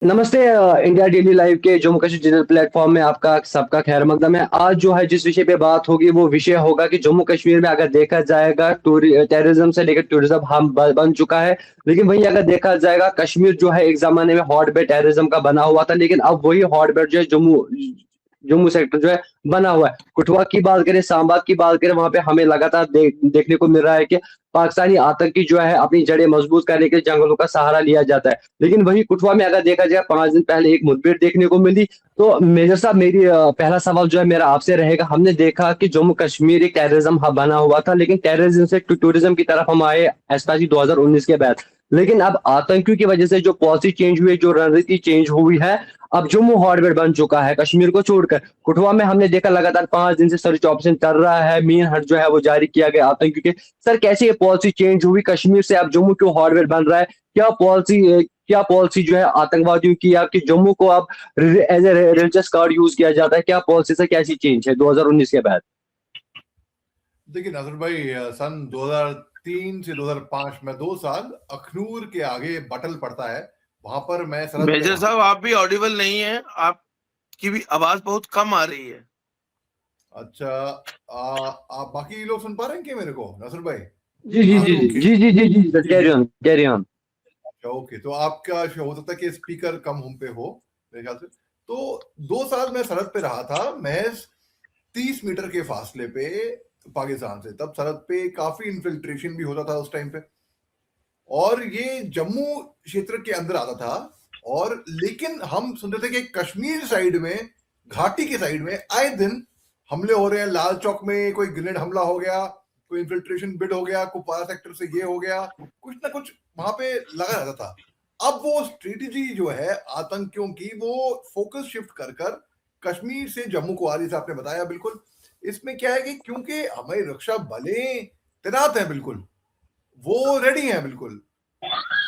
नमस्ते India daily live के Jammu Kashmir digital platform में आपका सबका खैर मकदम है। आज जो है जिस विषय पे बात होगी वो विषय होगा कि जम्मू कश्मीर में अगर देखा जाएगा टेररिज्म से लेकर टूरिज्म हम बन चुका है। लेकिन वहीं अगर देखा जाएगा कश्मीर जो है एक जमाने में हॉटबेड टेररिज्म का बना हुआ था, लेकिन अब वही हॉटबेड जो है जम्मू जम्मू सेक्टर जो है बना हुआ है। कठुआ की बात करें, सांबा की बात करें, वहां पे हमें लगातार देखने को मिल रहा है कि पाकिस्तानी आतंकी जो है अपनी जड़ें मजबूत करने के लिए जंगलों का सहारा लिया जाता है। लेकिन वही कठुआ में अगर देखा जाए 5 दिन पहले एक मुठभेड़ देखने को मिली। तो मेजर साहब, मेरी पहला सवाल जो है मेरा आपसे रहेगा। हमने देखा कि जम्मू कश्मीर एक टेररिज्म हब बना हुआ था, लेकिन टेररिज्म से टूरिज्म की तरफ हम आए एस्पेशली 2019 के बाद। लेकिन अब आतंकियों की वजह से जो पॉलिसी चेंज हुई, जो रणनीति चेंज हुई है, अब जम्मू हॉटबेड बन चुका है कश्मीर को छोड़कर। कठुआ में हमने देखा लगातार 5 दिन से सर्च ऑपरेशन चल रहा है, मीन हट जो है वो जारी किया गया आतंकियों के। सर, कैसे ये पॉलिसी चेंज हुई कश्मीर से अब जम्मू क्यों हॉटबेड बन रहा है? क्या पॉलिसी जो है आतंकवादियों की, आपकी जम्मू को अब as a religious card use किया जाता है? क्या पॉलिसी से कैसी चेंज है 2019 के बाद? देखिए नासिर भाई, सन 2003 से 2005 में 2 साल अखनूर के आगे बटल पड़ता है, वहां पर मैं सरहद पे मेजर रहा। साहब, आप भी ऑडिबल नहीं है। आपकी भी आवाज बहुत कम आ रही है। अच्छा, आप बाकी लोग सुन पा रहे हैं क्या मेरे को, नासिर भाई? जी जी जी ओके। जी जी जी जी जी, जी कैरी जी। On carry on. अच्छा, ओके, तो आपका हो सकता है कि स्पीकर कम हम पे हो, मेरे ख्याल से। तो 2 साल मैं सरहद पे रहा था, महज 30 मीटर के फासले पे पाकिस्तान से। तब सरहद पे काफी इन्फिल्ट्रेशन भी होता था उस टाइम पे, और ये जम्मू क्षेत्र के अंदर आता था। और लेकिन हम सुनते थे कि कश्मीर साइड में, घाटी के साइड में आए दिन हमले हो रहे हैं। लाल चौक में कोई ग्रेनेड हमला हो गया, कोई इन्फिल्ट्रेशन बिड हो गया, कुपवारा सेक्टर से ये हो गया, कुछ ना कुछ वहां पे लगा रहता था। अब वो स्ट्रेटेजी जो है आतंकियों की, वो फोकस शिफ्ट कर कर कश्मीर से जम्मू को आ रही, आपने बताया बिल्कुल। इसमें क्या है कि क्योंकि हमारी रक्षा बलें तैनात हैं, बिल्कुल वो रेडी हैं बिल्कुल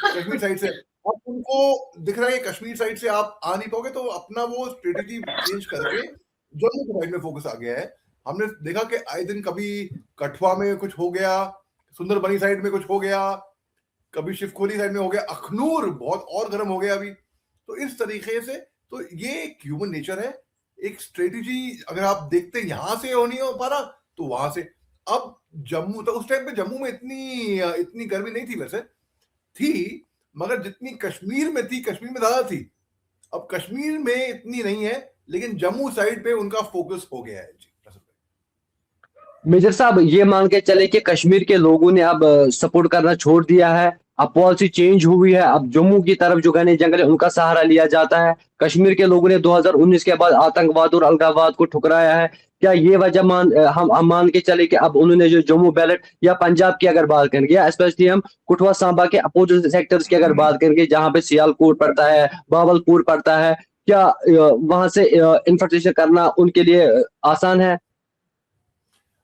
कश्मीर साइड से। अब उनको दिख रहा है कि कश्मीर साइड से आप आ नहीं पाओगे, तो अपना वो स्ट्रेटेजी चेंज करके जम्मू के साइड में फोकस आ गया है। हमने देखा कि आए दिन कभी कठुआ में कुछ हो गया, सुंदरबनी साइड में कुछ हो गया, कभी शिवखोरी साइड में हो गया, अखनूर बहुत और गर्म हो गया अभी। तो इस तरीके से, तो ये एक ह्यूमन नेचर है। एक स्ट्रेटेजी अगर आप देखते हैं यहां से हो नहीं हो पा रहा, तो वहां से। अब जम्मू, तो उस टाइम पे जम्मू में इतनी इतनी गर्मी नहीं थी, वैसे थी, मगर जितनी कश्मीर में थी, कश्मीर में ज्यादा थी। अब कश्मीर में इतनी नहीं है, लेकिन जम्मू साइड पे उनका फोकस हो गया है। जी, मेजर साहब, ये मान के चले कि कश्मीर के लोगों ने अब सपोर्ट करना छोड़ दिया है। अब पॉलिसी चेंज हुई है, अब जम्मू की तरफ जो घने जंगल है उनका सहारा लिया जाता है। कश्मीर के लोगों ने 2019 के बाद आतंकवाद और अलगाववाद को ठुकराया है। क्या ये वजह हम मान के चले कि अब उन्होंने जो जम्मू बेल्ट या पंजाब की अगर बात करेंगे, या स्पेशली हम कठुआ सांबा के अपोजिट सेक्टर्स की अगर बात करेंगे, जहाँ पे सियालकोट पड़ता है, बावलपुर पड़ता है, क्या वहां से इंफ्रास्ट्रक्चर करना उनके लिए आसान है?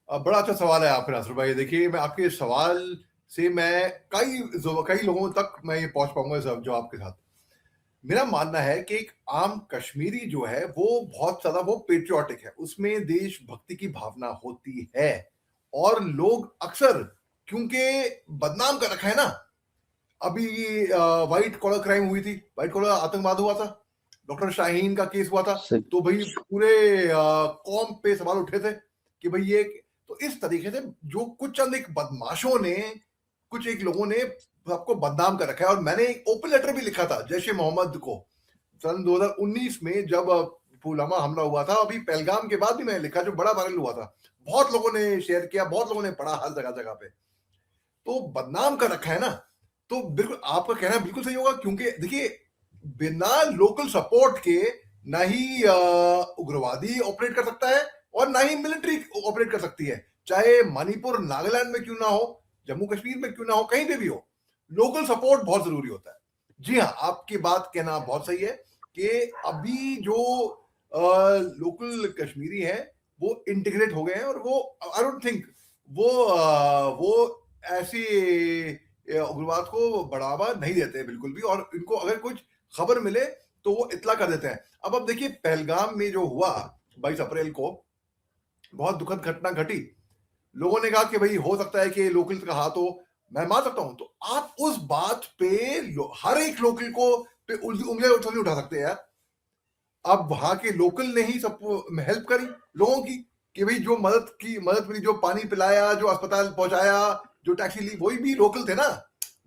अब बड़ा अच्छा सवाल है आपका नासिर भाई। देखिए, मैं आपके सवाल से मैं कई कई लोगों तक मैं ये पहुंच पाऊंगा इस जवाब के साथ। मेरा मानना है कि एक आम कश्मीरी जो है वो बहुत ज्यादा वो पेट्रियाटिक है, उसमें देशभक्ति की भावना होती है। और लोग अक्सर, क्योंकि बदनाम कर रखा है ना, अभी व्हाइट कॉलर क्राइम हुई थी, व्हाइट कॉलर आतंकवाद हुआ था, डॉक्टर शाहीन का केस हुआ था। तो भाई पूरे कौम पे सवाल उठे थे कि भाई ये, तो इस तरीके से जो कुछ चंद एक बदमाशों ने, कुछ एक लोगों ने आपको बदनाम कर रखा है। और मैंने एक ओपन लेटर भी लिखा था जैश ए मोहम्मद को सन 2019 में, जब पुलवामा हमला हुआ था। अभी पहलगाम के बाद भी मैंने लिखा, जो बड़ा वायरल हुआ था। बहुत लोगों ने शेयर किया, बहुत लोगों ने पढ़ा हर जगह जगह पे। तो बदनाम कर रखा है ना, तो बिल्कुल आपका कहना बिल्कुल सही होगा। क्योंकि देखिए, बिना लोकल सपोर्ट के ना ही उग्रवादी ऑपरेट कर सकता है, और ना ही मिलिट्री ऑपरेट कर सकती है। चाहे मणिपुर नागालैंड में क्यों ना हो, जम्मू कश्मीर में क्यों ना हो, कहीं पे भी हो, लोकल सपोर्ट बहुत जरूरी होता है। जी हाँ, आपकी बात कहना बहुत सही है कि अभी जो लोकल कश्मीरी हैं वो इंटीग्रेट हो गए हैं, और वो आई डोंट थिंक वो ऐसी उग्रवाद को बढ़ावा नहीं देते बिल्कुल भी। और इनको अगर कुछ खबर मिले तो वो इतला कर देते हैं। अब देखिए, पहलगाम में जो हुआ 22 अप्रैल को, बहुत दुखद घटना घटी। लोगों ने कहा कि भाई हो सकता है कि लोकल का हाथ हो, मैं मान सकता हूं। तो आप उस बात पे हर एक लोकल को पे उंगलियां तो नहीं उठा सकते यार। अब वहां के लोकल ने ही सबको हेल्प करी लोगों की, कि भाई जो मदद मिली, जो पानी पिलाया, जो अस्पताल पहुंचाया, जो टैक्सी ली, वही भी लोकल थे ना,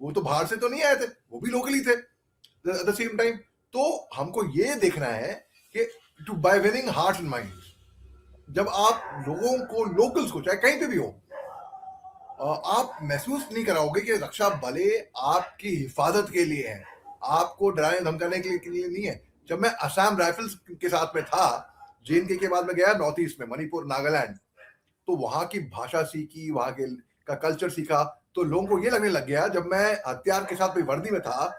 वो तो बाहर से तो नहीं आए थे, वो भी लोकल ही थे एट द सेम टाइम। तो हमको ये देखना है कि to by winning heart and mind, जब आप लोगों को, लोकल्स को, चाहे कहीं पे भी हो, आप महसूस नहीं कराओगे कि रक्षा भले आपकी हिफाजत के लिए है, आपको डराने धमकाने के लिए नहीं है। जब मैं असम राइफल्स के साथ में था, JNK के बाद में गया नॉर्थ ईस्ट में, मणिपुर, नागालैंड, तो वहां की भाषा सीखी, वहां के का कल्चर सीखा, तो लोगों को ये लगने लग गया जब मैं हथियार के साथ वर्दी में था,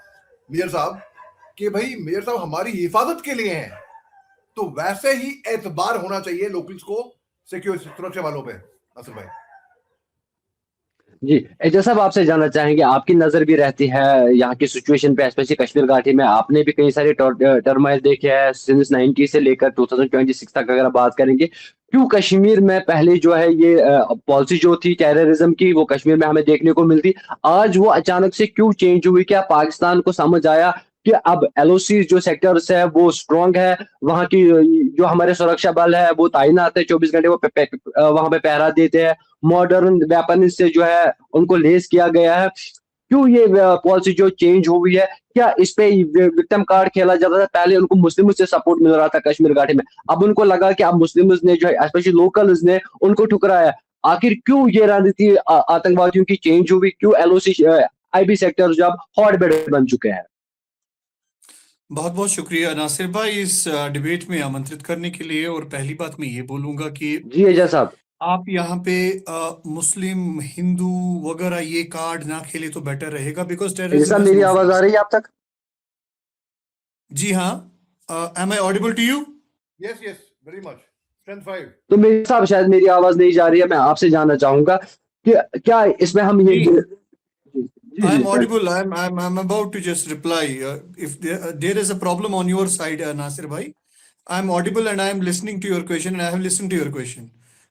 मेजर साहब, कि भाई मेजर साहब हमारी हिफाजत के लिए हैं। तो वैसे ही एतबार होना चाहिए लोकल्स को सुरक्षा वालों पे। असद भाई जी, एजाज साहब आपसे जानना चाहेंगे, आपकी नजर भी रहती है यहाँ की सिचुएशन पे, स्पेशली कश्मीर घाटी में। आपने भी कई सारे टर्माइल देखे हैं सिंस 90 से लेकर 2026 तक। अगर आप बात करेंगे क्यों कश्मीर में पहले जो है ये पॉलिसी जो थी टेररिज्म की, वो कश्मीर में हमें देखने को मिलती, आज वो अचानक से क्यों चेंज हुई? क्या पाकिस्तान को समझ आया कि अब LOC जो सेक्टर्स है वो स्ट्रांग है, वहां की जो हमारे सुरक्षा बल है वो तैनात है, 24 घंटे वो वहां पे पहरा देते हैं, मॉडर्न वेपन से जो है उनको लेस किया गया है? क्यों ये पॉलिसी जो चेंज हुई है? क्या इस पे विक्टिम कार्ड खेला जाता था? पहले उनको मुस्लिम से सपोर्ट मिल रहा था कश्मीर घाटी में, अब उनको लगा कि अब मुस्लिम ने जो है स्पेशली लोकल्स ने उनको ठुकराया। आखिर क्यों ये रणनीति आतंकवादियों की चेंज हुई? क्यों LOC IB सेक्टर जो अब हॉटबेड बन चुके हैं? बहुत बहुत शुक्रिया नासिर भाई इस डिबेट में आमंत्रित करने के लिए। और पहली बात मैं ये बोलूंगा कि जी एजाज साहब, आप यहाँ पे मुस्लिम, हिंदू वगैरह ये कार्ड ना खेले तो बेटर रहेगा, बिकॉज एजाज साहब मेरी आवाज आ रही है आप तक? जी हाँ, am I audible to you? Yes yes, very much. Strength 5। तो मेरे साहब शायद मेरी आवाज नहीं जा रही है। मैं आपसे जानना चाहूंगा कि क्या इसमें हम ये I am audible. I'm about to just reply. If there is a problem on your side, Nasir bhai, I am audible and I am listening to your question and I have listened to your question.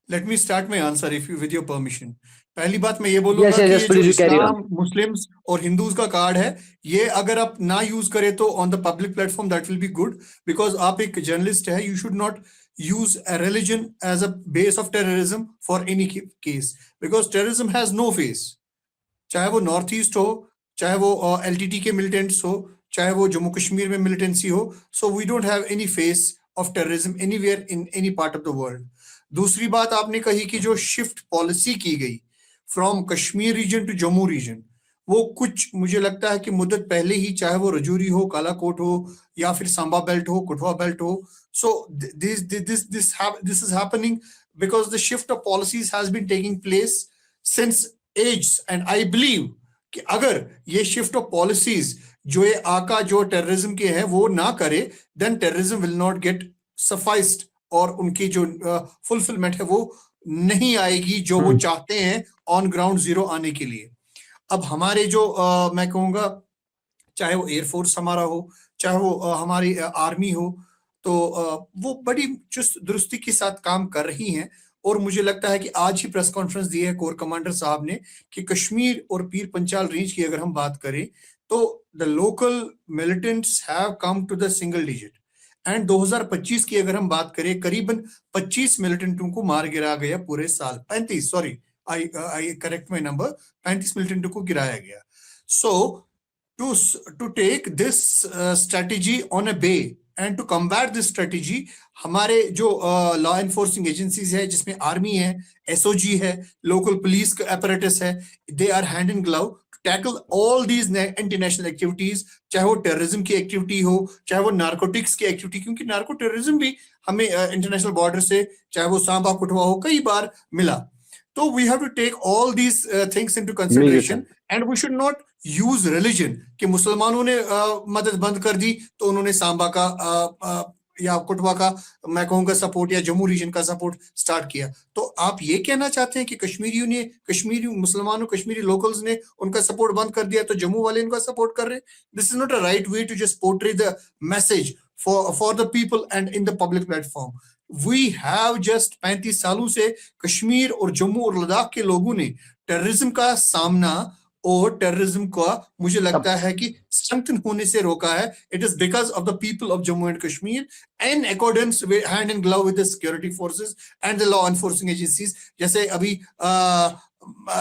Let me start my answer if you, with your permission. पहली बात मैं ये बोलूंगा Yes, कि yes, ये जो please, you carry Islam, Muslims और Hindus का कार्ड है, ये अगर आप ना यूज करें तो on the public platform that will be good, because आप एक जर्नलिस्ट है, you should not use a religion as a base of terrorism for any case, because terrorism has no face. चाहे वो नॉर्थ ईस्ट हो, चाहे वो LTT के militants हो, चाहे वो जम्मू कश्मीर में मिलिटेंसी हो, so we don't have any face of terrorism anywhere in any part of the world. दूसरी बात आपने कही कि जो शिफ्ट पॉलिसी की गई from Kashmir region to Jammu region, वो कुछ मुझे लगता है कि मुद्दत पहले ही, चाहे वो रजौरी हो, कालाकोट हो, या फिर सांबा बेल्ट हो, कठुआ बेल्ट हो, so this is happening because the shift of policies has been taking place since ages, and I believe कि अगर ये shift of policies जो ये आका जो टेररिज्म के हैं वो ना करे, then terrorism will not get sufficed, और उनकी जो फुलफिलमेंट है वो नहीं आएगी जो वो चाहते हैं ऑन ग्राउंड जीरो आने के लिए। अब हमारे जो मैं कहूंगा, चाहे वो एयरफोर्स हमारा हो, चाहे वो हमारी आर्मी हो, तो वो बड़ी चुस्त दुरुस्ती के साथ काम कर रही हैं। और मुझे लगता है कि आज ही प्रेस कॉन्फ्रेंस दी है कोर कमांडर साहब ने कि कश्मीर और पीर पंचाल रेंज की अगर हम बात करें तो the local militants have come to the single digit, and 2025 की अगर हम बात करें करीबन 25 मिलिटेंटों को मार गिरा गया पूरे साल। 35, sorry, I correct my number, 35 मिलिटेंटों को गिराया गया। सो to take this strategy on a bay and to combat this strategy, हमारे जो लॉ एनफोर्सिंग एजेंसीज है, जिसमें आर्मी है, SOG है, लोकल पुलिस apparatus है, they are hand in glove to tackle all these international activities, चाहे वो terrorism की एक्टिविटी हो, चाहे वो नार्कोटिक्स की एक्टिविटी, क्योंकि नार्को टेररिज्म भी हमें इंटरनेशनल बॉर्डर से, चाहे वो सांबा कठुआ हो, कई बार मिला। तो we have to take all these things into consideration, and we should not use religion कि मुसलमानों ने मदद बंद कर दी तो उन्होंने सांबा का या कठुआ का, मैं कहूंगा, सपोर्ट, या जम्मू रीजन का सपोर्ट स्टार्ट किया। तो आप ये कहना चाहते हैं कि कश्मीरियों ने, कश्मीरी मुसलमानों, कश्मीरी लोकल्स ने उनका सपोर्ट बंद कर दिया तो जम्मू वाले इनका सपोर्ट कर रहे? This is not a right way to just portray the message for the people and in the public platform. We have just 35 सालों से कश्मीर और जम्मू और लद्दाख के लोगों ने टेररिज्म का सामना और टेररिज्म का मुझे लगता है कि स्ट्रेंथन होने से रोका है. It is because of the people of Jammu and Kashmir in accordance with hand in glove with the security forces and the law enforcing agencies, जैसे अभी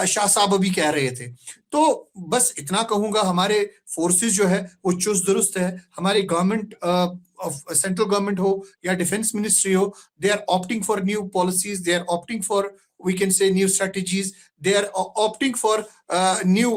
शाह साहब अभी कह रहे थे. तो बस इतना कहूंगा, हमारे फोर्सेस जो है वो चुस्त दुरुस्त है. हमारी गवर्नमेंट सेंट्रल गवर्नमेंट हो या डिफेंस मिनिस्ट्री हो, they are opting for new policies, they are opting for we can say new strategies, they are opting for new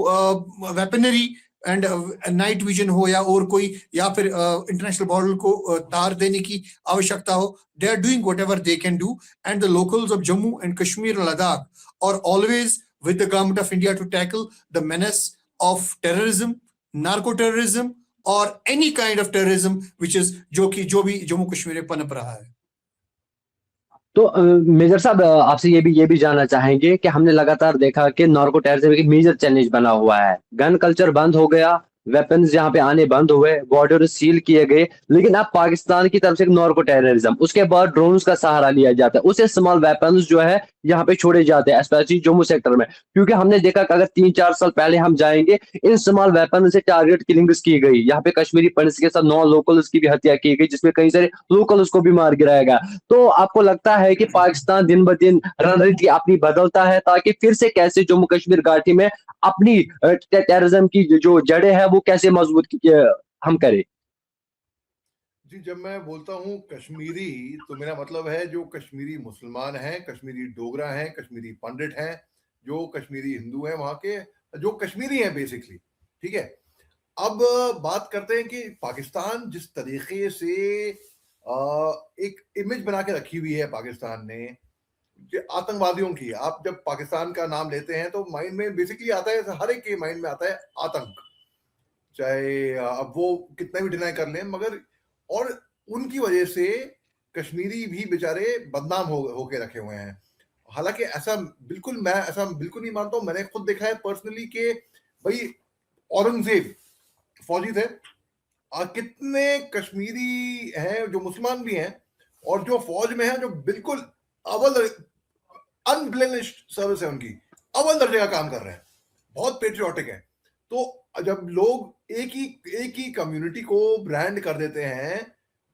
weaponry and night vision हो या और कोई, या फिर इंटरनेशनल बॉर्डर को तार देने की आवश्यकता हो. they are doing whatever they can do, and the locals of Jammu and Kashmir and Ladakh are always with the government of India to tackle the menace of terrorism, narco terrorism or any kind of terrorism which is जो भी जम्मू कश्मीर में पनप रहा है. तो major साहब, आपसे ये भी जानना चाहेंगे कि हमने लगातार देखा कि नार्को टेररिज्म एक मेजर चैलेंज बना हुआ है. गन कल्चर बंद हो गया, वेपन्स यहाँ पे आने बंद हुए, बॉर्डर सील किए गए, लेकिन अब पाकिस्तान की तरफ से नार्को टेररिज्म, उसके बाद ड्रोन्स का सहारा लिया जाता है, उससे स्मॉल वेपन्स जो है यहाँ पे छोड़े जाते हैं, स्पेशली जम्मू सेक्टर में. क्योंकि हमने देखा कि अगर 3-4 साल पहले हम जाएंगे, इन स्मॉल वेपन से टारगेट किलिंग्स की गई. यहाँ पे कश्मीरी पंडित के साथ 9 लोकल्स की भी हत्या की गई, जिसमें कई सारे लोकल्स को भी मार गिराया गया. तो आपको लगता है कि पाकिस्तान दिन ब दिन रणनीति अपनी बदलता है ताकि फिर से कैसे जम्मू कश्मीर घाटी में अपनी टेररिज्म की जो जड़ें हैं वो कैसे मजबूत हम करें? जी, जब मैं बोलता हूँ कश्मीरी, तो मेरा मतलब है जो कश्मीरी मुसलमान हैं, कश्मीरी डोगरा हैं, कश्मीरी पंडित हैं, जो कश्मीरी हिंदू हैं, वहां के जो कश्मीरी हैं बेसिकली. ठीक है. अब बात करते हैं कि पाकिस्तान जिस तरीके से एक इमेज बना के रखी हुई है पाकिस्तान ने आतंकवादियों की. आप जब पाकिस्तान का नाम लेते हैं तो माइंड में बेसिकली आता है, हर एक के माइंड में आता है आतंक, चाहे अब वो कितना भी डिनाई कर लें, मगर और उनकी वजह से कश्मीरी भी बेचारे बदनाम होके रखे हुए हैं. हालांकि ऐसा बिल्कुल नहीं मानता हूं. मैंने खुद देखा है पर्सनली कि भाई औरंगजेब फौजी थे, कितने कश्मीरी हैं जो मुसलमान भी हैं और जो फौज में हैं, जो बिल्कुल अव्वल अनब्लेमिश्ड सर्विस है उनकी, अव्वल दर्जे का काम कर रहे हैं, बहुत पेट्रियोटिक है. तो जब लोग एक ही कम्युनिटी को ब्रांड कर देते हैं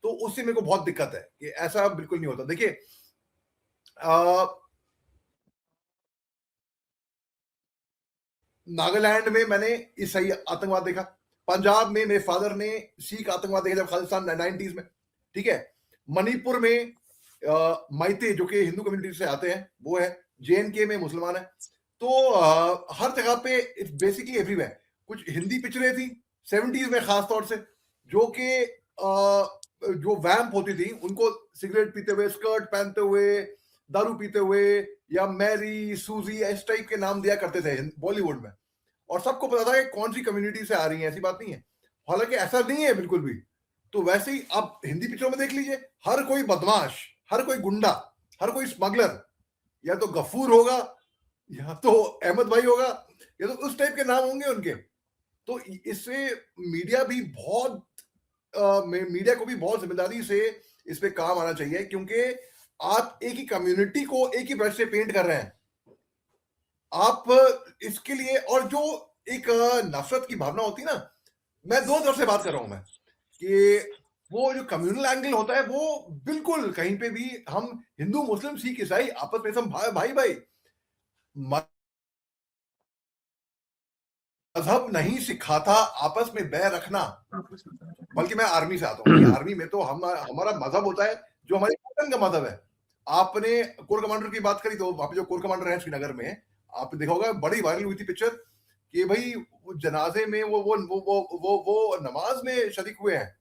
तो उससे मेरे को बहुत दिक्कत है कि ऐसा बिल्कुल नहीं होता. देखिए, नागालैंड में मैंने ईसाई आतंकवाद देखा, पंजाब में मेरे फादर ने सिख आतंकवाद देखा जब खालिस्तान 90s में. ठीक है. मणिपुर में माइते जो कि हिंदू कम्युनिटी से आते हैं वो है, JNK में मुसलमान है. तो हर जगह पे इट्स बेसिकली एवरीवेयर. कुछ हिंदी पिक्चरें थी 70s में खास तौर से, जो कि जो वैम्प होती थी, उनको सिगरेट पीते हुए, स्कर्ट पहनते हुए, दारू पीते हुए, या मैरी, सूजी, इस टाइप के नाम दिया करते थे बॉलीवुड में, और सबको पता था कि कौन सी कम्युनिटी से आ रही है. ऐसी बात नहीं है, हालांकि ऐसा नहीं है बिल्कुल भी. तो वैसे ही आप हिंदी पिक्चरों में देख लीजिए, हर कोई बदमाश, हर कोई गुंडा, हर कोई स्मगलर या तो गफूर होगा, या तो अहमद भाई होगा, या तो उस टाइप के नाम होंगे उनके. तो इससे मीडिया को भी बहुत जिम्मेदारी से इस पे काम आना चाहिए, क्योंकि आप एक ही कम्युनिटी को एक ही ब्रश से पेंट कर रहे हैं. आप इसके लिए, और जो एक नफरत की भावना होती है ना, मैं दो तरफ से बात कर रहा हूं मैं, कि वो जो कम्युनल एंगल होता है वो बिल्कुल कहीं पे भी, हम हिंदू मुस्लिम सिख ईसाई आपस में सब भाई मजहब नहीं सिखाता आपस में बैर रखना. बल्कि मैं आर्मी से आता हूँ. आर्मी में तो हमारा मजहब होता है जो हमारे वतन का मजहब है. आपने कोर कमांडर की बात करी, तो वहां पे जो कोर कमांडर है श्रीनगर में, आपने देखा होगा, बड़ी वायरल हुई थी पिक्चर कि भाई जनाजे में वो नमाज में शरीक हुए हैं.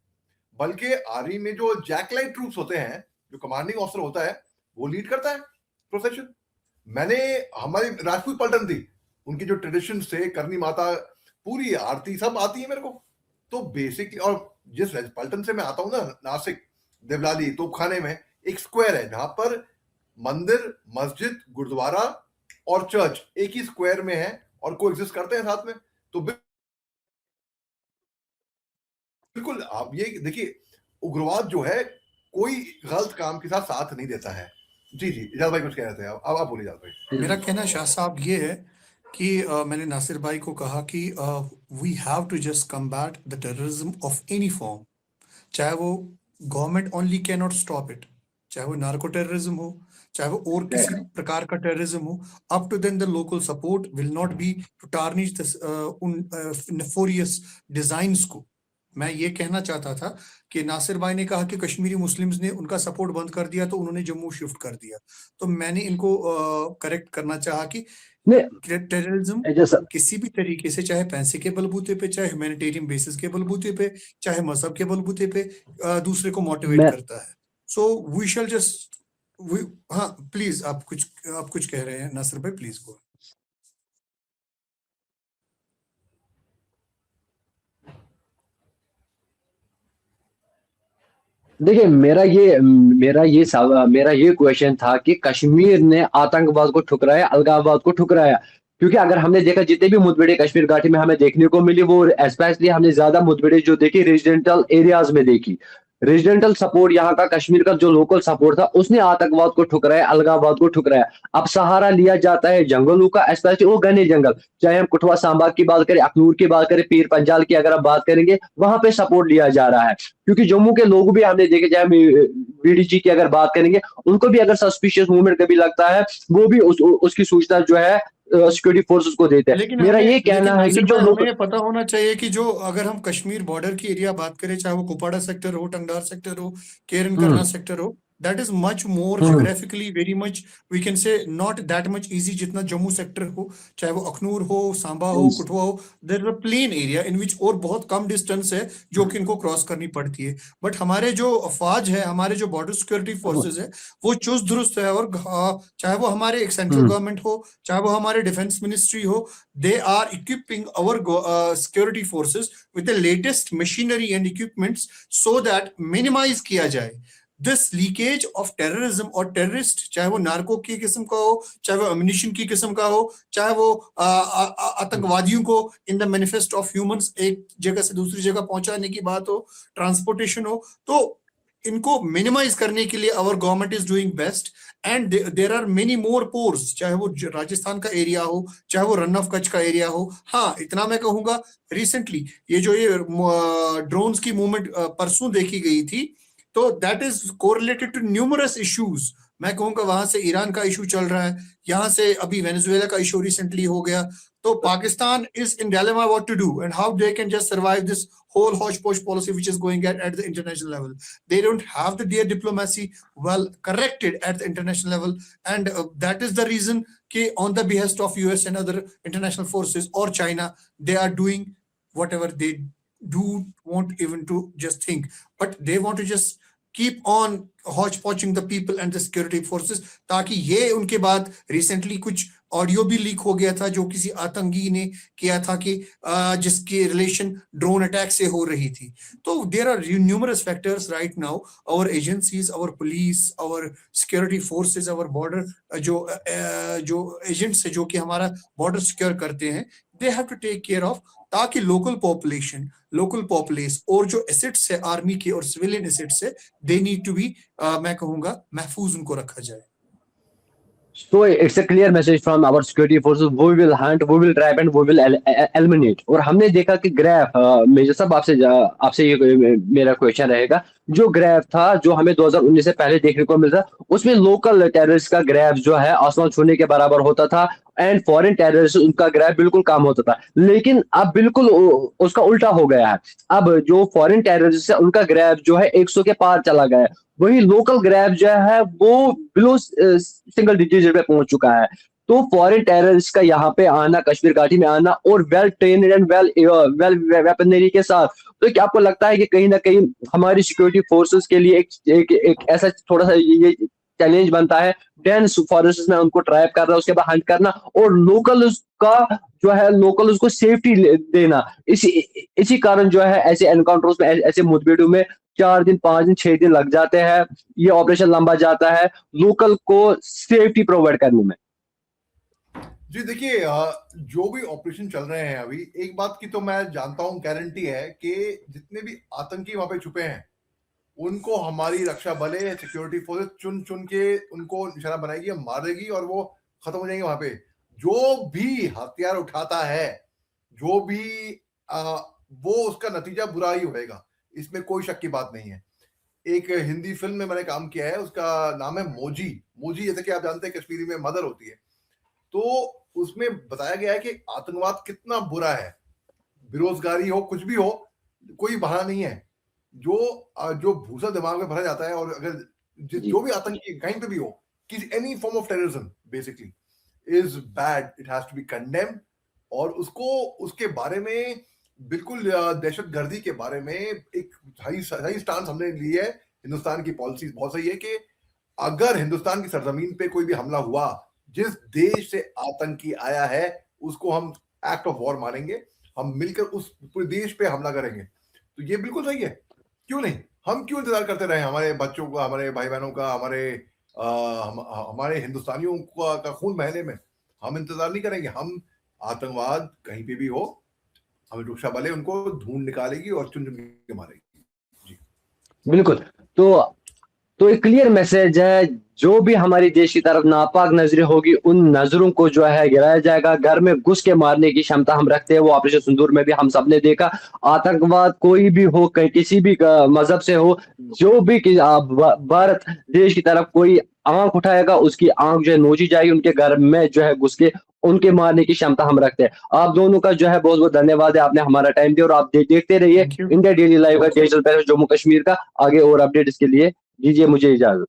बल्कि आर्मी में जो जैकलाइट ट्रूप्स होते हैं, जो कमांडिंग ऑफिसर होता है, वो लीड करता है प्रोसेशन. हमारी राजपूत पलटन थी, उनकी जो ट्रेडिशन थे, करनी माता, पूरी आरती सब आती है मेरे को. तो बेसिकली, और जिस पलटन से मैं आता हूं ना, नासिक देवलाली तोपखाने में एक स्क्वायर है जहां पर मंदिर, मस्जिद, गुरुद्वारा और चर्च एक ही स्क्वायर में है और कोएग्जिस्ट करते हैं साथ में. तो बिल्कुल आप ये देखिए, उग्रवाद जो है कोई गलत काम के साथ साथ नहीं देता है. जी इजाज भाई कुछ कह रहे थे, अब आप बोलिए इजाज भाई. मेरा कहना शाह साहब ये है कि मैंने नासिर भाई को कहा कि we have to just combat the terrorism of any form, चाहे वो government only can not stop it, चाहे वो नार्को टेररिज्म हो, चाहे वो और किसी प्रकार का टेररिज्म हो, up to then the local support will not be to tarnish उन नेफोरियस डिजाइन्स को। मैं ये कहना चाहता था कि नासिर भाई ने कहा कि कश्मीरी मुस्लिम्स ने उनका सपोर्ट बंद कर दिया तो उन्होंने जम्मू शिफ्ट कर दिया, तो मैंने इनको करेक्ट करना चाहा कि टेररिज्म जैसा किसी भी तरीके से, चाहे पैसे के बलबूते पे, चाहे ह्यूमैनिटेरियन बेसिस के बलबूते पे, चाहे मजहब के बलबूते पे दूसरे को मोटिवेट मैं करता है। सो वी शैल जस्ट हाँ प्लीज, आप कुछ कह रहे हैं नासिर भाई, प्लीज गो। देखिए, मेरा ये क्वेश्चन था कि कश्मीर ने आतंकवाद को ठुकराया, अलगाववाद को ठुकराया, क्योंकि अगर हमने देखा जितने भी मुठभेड़ें कश्मीर घाटी में हमें देखने को मिली, वो स्पेशली हमने ज्यादा मुठभेड़ें जो देखी रेजिडेंटल एरियाज में देखी। रेजिडेंटल सपोर्ट, यहाँ का कश्मीर का जो लोकल सपोर्ट था, उसने आतंकवाद को ठुकराया, अलगाववाद को ठुकराया। अब सहारा लिया जाता है जंगलों का, स्पेशली वो घने जंगल, चाहे हम कठुआ सांबा की बात करें, अखनूर की बात करें, पीर पंजाल की अगर आप बात करेंगे, वहां पे सपोर्ट लिया जा रहा है। क्योंकि जम्मू के लोग भी हमने देखे, चाहे बीडीजी की अगर बात करेंगे, उनको भी अगर सस्पिशियस मूवमेंट कभी लगता है, वो भी उसकी सूचना जो है सिक्योरिटी फोर्सेस को देते हैं। मेरा ये कहना है कि नासिर जो भाई, लोग हमें ये पता होना चाहिए कि जो अगर हम कश्मीर बॉर्डर की एरिया बात करें, चाहे वो कुपवाड़ा सेक्टर हो, टंगडार सेक्टर हो, केरन करना सेक्टर हो, that is much more geographically very much, we can say not that much easy जितना जम्मू सेक्टर हो, चाहे वो अखनूर हो, सांबा हो, कठुआ हो, there is a plain area in which और बहुत कम डिस्टेंस है जो कि इनको क्रॉस करनी पड़ती है। बट हमारे जो अफवाज है, हमारे जो बॉर्डर सिक्योरिटी फोर्सेस है, वो चुस्त दुरुस्त है, और चाहे वो हमारे एक सेंट्रल गवर्नमेंट हो, चाहे वो हमारे डिफेंस मिनिस्ट्री हो, they are equipping our security forces with the latest machinery and equipments so that minimize किया जाए दिस लीकेज ऑफ टेररिज्म और टेररिस्ट, चाहे वो नार्को की किस्म का हो, चाहे वो अम्युनिशन की किस्म का हो, चाहे वो आतंकवादियों को in the manifest of humans एक जगह से दूसरी जगह पहुंचाने की बात हो, ट्रांसपोर्टेशन हो, तो इनको मिनिमाइज करने के लिए our government is doing best. And there are many more pores, चाहे वो राजस्थान का एरिया हो, चाहे वो रन ऑफ कच्छ का एरिया हो। हाँ, इतना मैं कहूंगा, रिसेंटली ये जो ये ड्रोन्स की मूवमेंट परसों देखी गई थी, तो that is correlated to numerous issues. मैं कहूंगा वहां से ईरान का इशू चल रहा है, यहाँ से अभी वेनेजुएला का इशू रिसेंटली हो गया, तो Pakistan is in dilemma what to do and how they can just survive this whole hodgepodge policy which is going at the international level. They don't have their diplomacy well corrected at the international level, and that is the reason कि on the behest of US and other international forces or China, they are doing whatever they do want even to just think, but they want to just keep on hodgepodging the people and the security forces, ताकि ये उनके बाद recently कुछ audio भी leak हो गया था जो किसी आतंकी ने किया था कि जिसकी रिलेशन ड्रोन अटैक से हो रही थी। तो there are numerous factors right now, our agencies, our police, our security forces, our border जो एजेंट्स है जो कि हमारा बॉर्डर सिक्योर करते हैं, they have to take care of, ताकि लोकल पॉपुलेशन, लोकल पॉपुलेस और जो एसेट्स है आर्मी के और सिविलियन एसेट्स है, दे नीड टू बी, मैं कहूंगा, महफूज उनको रखा जाए। So it's a clear message from our security forces. We will hunt, we will trap and we will eliminate. और हमने देखा कि ग्राफ, मेजर साहब आपसे ये मेरा क्वेश्चन रहेगा, जो ग्राफ था जो हमें 2019 से पहले देखने को मिलता, उसमें लोकल टेररिस्ट का ग्राफ जो है आसमान छूने के बराबर होता था, एंड फॉरेन टेररिस्ट उनका ग्राफ बिल्कुल कम होता था। लेकिन अब बिल्कुल उसका उल्टा हो गया है। अब जो फॉरेन टेररिस्ट है उनका ग्राफ जो है 100 के पार चला गया है, वही लोकल ग्राफ जो है वो बिलो सिंगल डिजिट पे पहुंच चुका है। तो फॉरेन टेररिस्ट का यहाँ पे आना, कश्मीर घाटी में आना, और well trained and well weaponry के साथ, तो क्या आपको लगता है कि कहीं ना कहीं हमारी सिक्योरिटी फोर्सेस के लिए एक ऐसा थोड़ा सा ये चैलेंज बनता है, डेंस फॉरेस्ट में उनको ट्रैप करना, उसके बाद हंट करना, और लोकल का जो है लोकल उसको सेफ्टी देना। इसी कारण जो है ऐसे एनकाउंटर्स में, ऐसे मुठभेड़ों में 4 दिन, 5 दिन, 6 दिन लग जाते हैं, ये ऑपरेशन लंबा जाता है लोकल को सेफ्टी प्रोवाइड करने में। जी देखिए, जो भी ऑपरेशन चल रहे हैं अभी, एक बात की तो मैं जानता हूं, गारंटी है कि जितने भी आतंकी वहां पे छुपे हैं उनको हमारी रक्षा बल, सिक्योरिटी फोर्स चुन चुन के उनको निशाना बनाएगी, मार देगी और वो खत्म हो जाएंगे वहां पे। जो भी हथियार उठाता है, जो भी वो उसका नतीजा बुरा ही होएगा, इसमें कोई शक की बात नहीं है। एक हिंदी फिल्म में मैंने काम किया है, उसका नाम है मोजी। मोजी जैसे कि आप जानते हैं कश्मीरी में मदर होती है। तो उसमें बताया गया है कि आतंकवाद कितना बुरा है, बेरोजगारी हो, कुछ भी हो, कोई बहाना नहीं है। जो भूसा दिमाग में भरा जाता है, और अगर जी जो भी आतंकी कहीं पे भी हो, कि any form of terrorism basically is bad, it has to be condemned. और उसको उसके बारे में बिल्कुल दहशतगर्दी के बारे में एक सही स्टांस हमने ली है। हिंदुस्तान की पॉलिसी बहुत सही है कि अगर हिंदुस्तान की सरजमीन पे कोई भी हमला हुआ, जिस देश से आतंकी आया है, उसको हम एक्ट ऑफ वॉर मानेंगे, हम मिलकर उस पूरे देश पे हमला करेंगे। तो ये बिल्कुल सही है, क्यों नहीं? हम क्यों इंतजार करते रहे हमारे बच्चों का, हमारे भाई बहनों का, हमारे हिंदुस्तानियों का खून बहने में? हम इंतजार नहीं करेंगे। हम आतंकवाद कहीं पे भी हो, हमें रक्षा बलें उनको ढूंढ निकालेगी और चुन चुन के मारेगी। जी बिल्कुल। तो एक क्लियर मैसेज है, जो भी हमारी देश की तरफ नापाक नजरें होगी, उन नजरों को जो है गिराया जाएगा। घर में घुस के मारने की क्षमता हम रखते हैं, वो ऑपरेशन सिंदूर में भी हम सबने देखा। आतंकवाद कोई भी हो, किसी भी मजहब से हो, जो भी भारत देश की तरफ कोई आंख उठाएगा, उसकी आंख जो है नोची जाएगी, उनके घर में जो है घुस के उनके मारने की क्षमता हम रखते हैं। आप दोनों का जो है बहुत बहुत धन्यवाद है, आपने हमारा टाइम दिया, और आप देखते रहिए Thank you. India daily live का डिजिटल पहले जम्मू कश्मीर का। आगे और अपडेट इसके लिए दीजिए मुझे इजाजत।